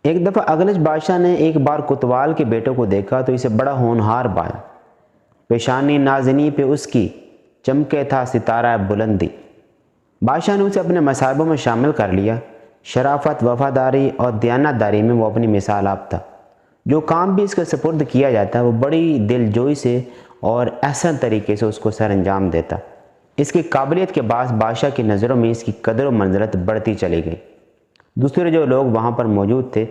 ایک دفعہ اگلج بادشاہ نے ایک بار کوتوال کے بیٹوں کو دیکھا تو اسے بڑا ہونہار پایا۔ پیشانی نازنی پہ اس کی چمکے تھا ستارہ بلندی۔ بادشاہ نے اسے اپنے مصاحبوں میں شامل کر لیا۔ شرافت، وفاداری اور دیانتداری میں وہ اپنی مثال آپ تھا۔ جو کام بھی اس کے سپرد کیا جاتا ہے وہ بڑی دل جوئی سے اور احسن طریقے سے اس کو سر انجام دیتا۔ اس کی قابلیت کے باعث بادشاہ کی نظروں میں اس کی قدر و منزلت بڑھتی چلی گئی۔ دوسرے جو لوگ وہاں پر موجود تھے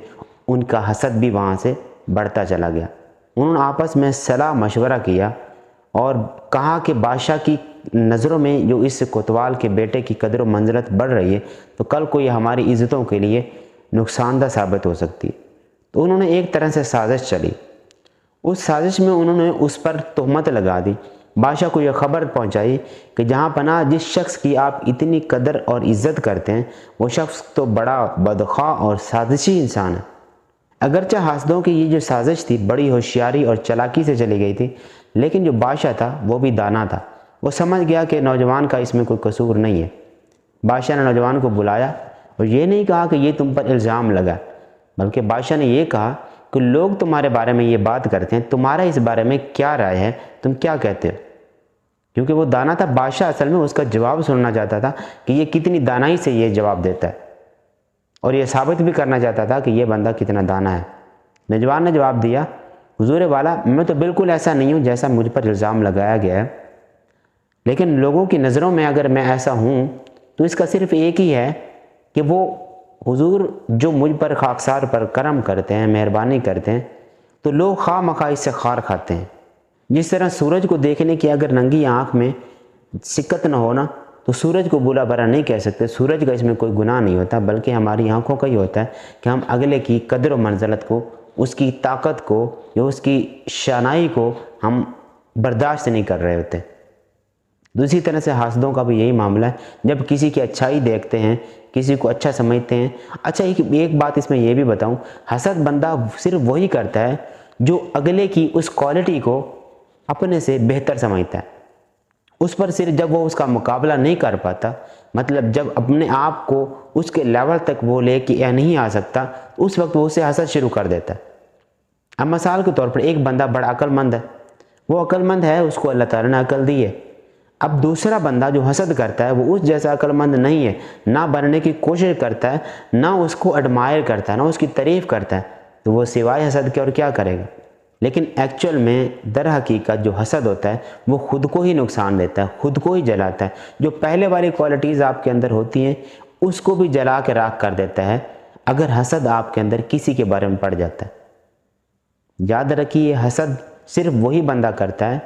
ان کا حسد بھی وہاں سے بڑھتا چلا گیا۔ انہوں نے آپس میں صلاح مشورہ کیا اور کہا کہ بادشاہ کی نظروں میں جو اس کوتوال کے بیٹے کی قدر و منزلت بڑھ رہی ہے تو کل کو یہ ہماری عزتوں کے لیے نقصان دہ ثابت ہو سکتی ہے۔ تو انہوں نے ایک طرح سے سازش چلی۔ اس سازش میں انہوں نے اس پر تہمت لگا دی۔ بادشاہ کو یہ خبر پہنچائی کہ جہاں پناہ جس شخص کی آپ اتنی قدر اور عزت کرتے ہیں وہ شخص تو بڑا بدخواہ اور سازشی انسان ہے۔ اگرچہ حاسدوں کی یہ جو سازش تھی بڑی ہوشیاری اور چالاکی سے چلی گئی تھی، لیکن جو بادشاہ تھا وہ بھی دانا تھا۔ وہ سمجھ گیا کہ نوجوان کا اس میں کوئی قصور نہیں ہے۔ بادشاہ نے نوجوان کو بلایا اور یہ نہیں کہا کہ یہ تم پر الزام لگا، بلکہ بادشاہ نے یہ کہا کہ لوگ تمہارے بارے میں یہ بات کرتے ہیں، تمہارا اس بارے میں کیا رائے ہے، تم کیا کہتے ہو؟ کیونکہ وہ دانا تھا، بادشاہ اصل میں اس کا جواب سننا چاہتا تھا کہ یہ کتنی دانائی سے یہ جواب دیتا ہے، اور یہ ثابت بھی کرنا چاہتا تھا کہ یہ بندہ کتنا دانا ہے۔ نوجوان نے جواب دیا، حضور والا، میں تو بالکل ایسا نہیں ہوں جیسا مجھ پر الزام لگایا گیا ہے، لیکن لوگوں کی نظروں میں اگر میں ایسا ہوں تو اس کا صرف ایک ہی ہے کہ وہ حضور جو مجھ پر خاکسار پر کرم کرتے ہیں، مہربانی کرتے ہیں، تو لوگ خواہ مخواہ اس سے خار کھاتے ہیں۔ جس طرح سورج کو دیکھنے کی اگر ننگی آنکھ میں سکت نہ ہونا تو سورج کو بولا برا نہیں کہہ سکتے، سورج کا اس میں کوئی گناہ نہیں ہوتا، بلکہ ہماری آنکھوں کا ہی ہوتا ہے کہ ہم اگلے کی قدر و منزلت کو، اس کی طاقت کو یا اس کی شانائی کو ہم برداشت نہیں کر رہے ہوتے۔ دوسری طرح سے حاسدوں کا بھی یہی معاملہ ہے، جب کسی کی اچھائی دیکھتے ہیں، کسی کو اچھا سمجھتے ہیں۔ اچھا ایک بات اس میں یہ بھی بتاؤں، حسد بندہ صرف وہی کرتا ہے جو اگلے کی اس کوالٹی کو اپنے سے بہتر سمجھتا ہے۔ اس پر صرف جب وہ اس کا مقابلہ نہیں کر پاتا، مطلب جب اپنے آپ کو اس کے لیول تک وہ لے کے نہیں آ سکتا، اس وقت وہ اسے حسد شروع کر دیتا ہے۔ اب مثال کے طور پر ایک بندہ بڑا عقل مند ہے، وہ عقل مند ہے، اس کو اللہ تعالیٰ نے عقل دی ہے۔ اب دوسرا بندہ جو حسد کرتا ہے وہ اس جیسا عقل مند نہیں ہے، نہ بننے کی کوشش کرتا ہے، نہ اس کو ایڈمائر کرتا ہے، نہ اس کی تعریف کرتا ہے، تو وہ سوائے حسد کے اور کیا کرے گا؟ لیکن ایکچول میں در حقیقت جو حسد ہوتا ہے وہ خود کو ہی نقصان دیتا ہے، خود کو ہی جلاتا ہے۔ جو پہلے والی کوالٹیز آپ کے اندر ہوتی ہیں اس کو بھی جلا کے راکھ کر دیتا ہے اگر حسد آپ کے اندر کسی کے بارے میں پڑ جاتا ہے۔ یاد رکھیے، حسد صرف وہی بندہ کرتا ہے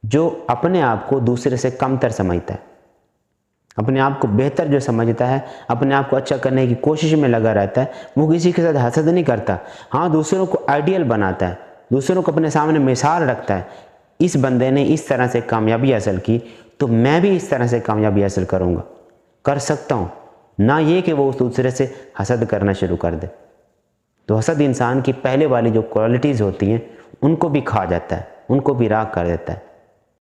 جو اپنے آپ کو دوسرے سے کم تر سمجھتا ہے، اپنے آپ کو بہتر جو سمجھتا ہے، اپنے آپ کو اچھا کرنے کی کوشش میں لگا رہتا ہے، وہ کسی کے ساتھ حسد نہیں کرتا۔ ہاں، دوسروں کو آئیڈیل بناتا ہے، دوسروں کو اپنے سامنے مثال رکھتا ہے، اس بندے نے اس طرح سے کامیابی حاصل کی تو میں بھی اس طرح سے کامیابی حاصل کروں گا، کر سکتا ہوں، نہ یہ کہ وہ اس دوسرے سے حسد کرنا شروع کر دے۔ تو حسد انسان کی پہلے والی جو کوالٹیز ہوتی ہیں ان کو بھی کھا جاتا ہے، ان کو بھی راکھ کر دیتا ہے۔